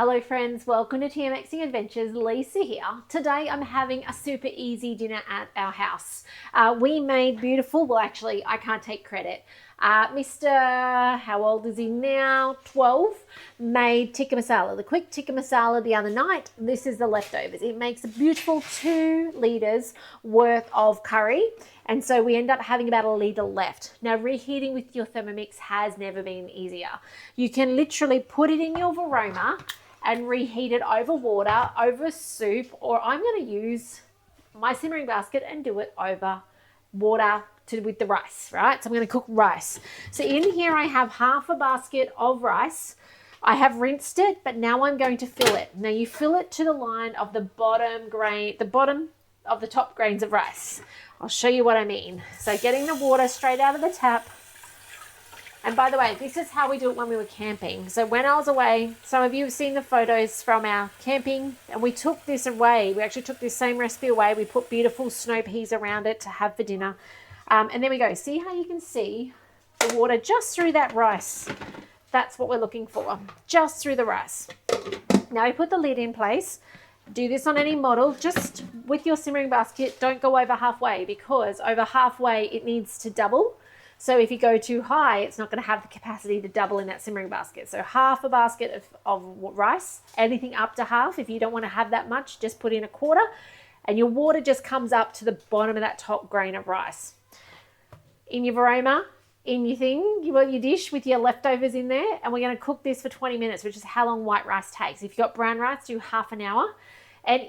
Hello friends, welcome to TMXing Adventures. Lisa here. Today I'm having a super easy dinner at our house. We made beautiful, well actually I can't take credit. Mr. how old is he now? 12, made tikka masala, the quick tikka masala the other night. This is the leftovers. It makes a beautiful 2 litres worth of curry. And so we end up having about 1 litre left. Now reheating with your Thermomix has never been easier. You can literally put it in your Vorwerk and reheat it over water, over soup, or I'm going to use my simmering basket and do it over water with the rice, right? So I'm going to cook rice. So in here I have half a basket of rice. I have rinsed it, but now I'm going to fill it. Now you fill it to the line of the bottom of the top grains of rice. I'll show you what I mean. So getting the water straight out of the tap. And by the way, this is how we do it when we were camping. So when I was away, some of you have seen the photos from our camping, and we took this away. We actually took this same recipe away. We put beautiful snow peas around it to have for dinner. And there we go. See how you can see the water just through that rice? That's what we're looking for, just through the rice. Now we put the lid in place. Do this on any model, just with your simmering basket. Don't go over halfway, because over halfway it needs to double. So if you go too high, it's not going to have the capacity to double in that simmering basket. So half a basket of rice, anything up to half. If you don't want to have that much, just put in 1/4, and your water just comes up to the bottom of that top grain of rice. In your varoma, in your thing, you want your dish with your leftovers in there, and we're going to cook this for 20 minutes, which is how long white rice takes. If you've got brown rice, do half an hour. And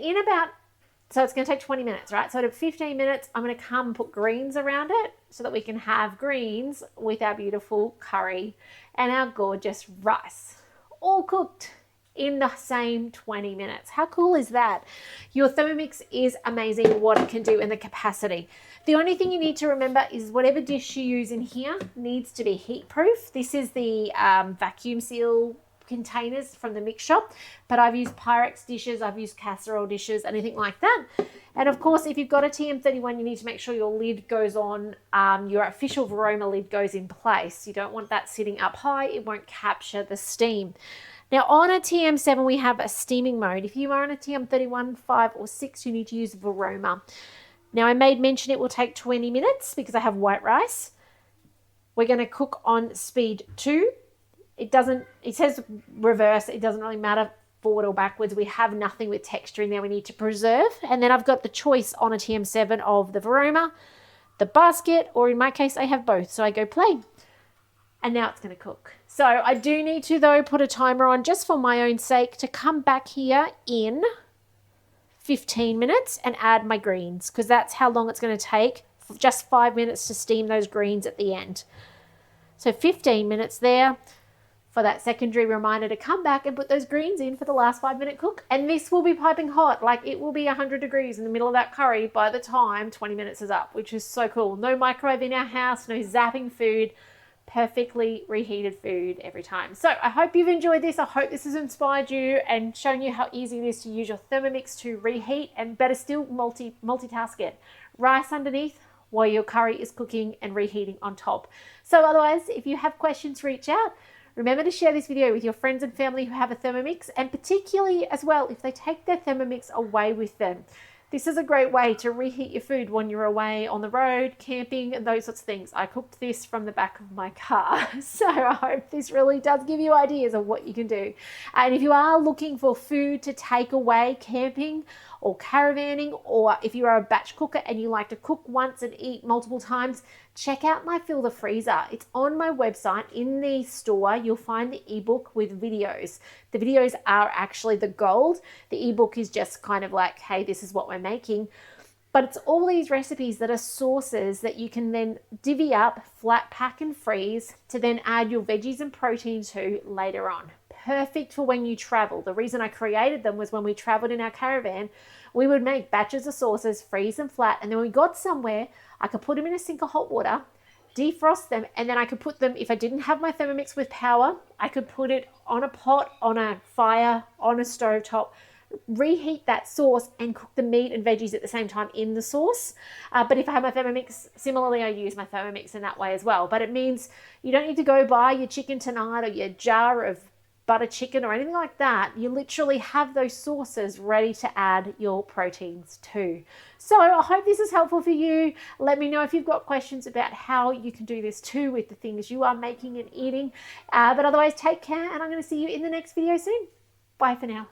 so it's going to take 20 minutes, right? So at 15 minutes, I'm going to come and put greens around it so that we can have greens with our beautiful curry and our gorgeous rice, all cooked in the same 20 minutes. How cool is that? Your Thermomix is amazing what it can do and the capacity. The only thing you need to remember is whatever dish you use in here needs to be heat proof. This is the vacuum seal containers from the mix shop, but I've used Pyrex dishes, I've used casserole dishes, anything like that. And of course, if you've got a TM31, you need to make sure your lid goes on, your official Voroma lid goes in place. You don't want that sitting up high, it won't capture the steam. Now on a TM7 we have a steaming mode. If you are on a TM31, 5 or 6, you need to use Voroma. Now I made mention it will take 20 minutes because I have white rice. We're going to cook on speed 2. It says reverse, it doesn't really matter forward or backwards. We have nothing with texture in there we need to preserve. And then I've got the choice on a TM7 of the Voroma, the basket, or in my case I have both, so I go play. And now it's going to cook. So I do need to though put a timer on just for my own sake to come back here in 15 minutes and add my greens, because that's how long it's going to take, just 5 minutes to steam those greens at the end. So 15 minutes there for that secondary reminder to come back and put those greens in for the last 5-minute cook. And this will be piping hot, like it will be 100 degrees in the middle of that curry by the time 20 minutes is up, which is so cool. No microwave in our house, no zapping food, perfectly reheated food every time. So I hope you've enjoyed this. I hope this has inspired you and shown you how easy it is to use your Thermomix to reheat, and better still, multitask it. Rice underneath while your curry is cooking and reheating on top. So otherwise, if you have questions, reach out. Remember to share this video with your friends and family who have a Thermomix, and particularly as well if they take their Thermomix away with them. This is a great way to reheat your food when you're away on the road, camping, and those sorts of things. I cooked this from the back of my car. So I hope this really does give you ideas of what you can do. And if you are looking for food to take away camping or caravanning, or if you are a batch cooker and you like to cook once and eat multiple times, check out my Fill the Freezer. It's on my website. In the store, you'll find the ebook with videos. The videos are actually the gold. The ebook is just kind of like, hey, this is what we're making. But it's all these recipes that are sources that you can then divvy up, flat pack and freeze to then add your veggies and protein to later on. Perfect for when you travel. The reason I created them was when we traveled in our caravan, we would make batches of sauces, freeze them flat, and then when we got somewhere, I could put them in a sink of hot water, defrost them, and then I could put them, if I didn't have my Thermomix with power, I could put it on a pot, on a fire, on a stovetop, reheat that sauce and cook the meat and veggies at the same time in the sauce. But if I have my Thermomix, similarly I use my Thermomix in that way as well. But it means you don't need to go buy your chicken tonight or your jar of butter chicken or anything like that, you literally have those sauces ready to add your proteins to. So I hope this is helpful for you. Let me know if you've got questions about how you can do this too with the things you are making and eating. But otherwise, take care, and I'm going to see you in the next video soon. Bye for now.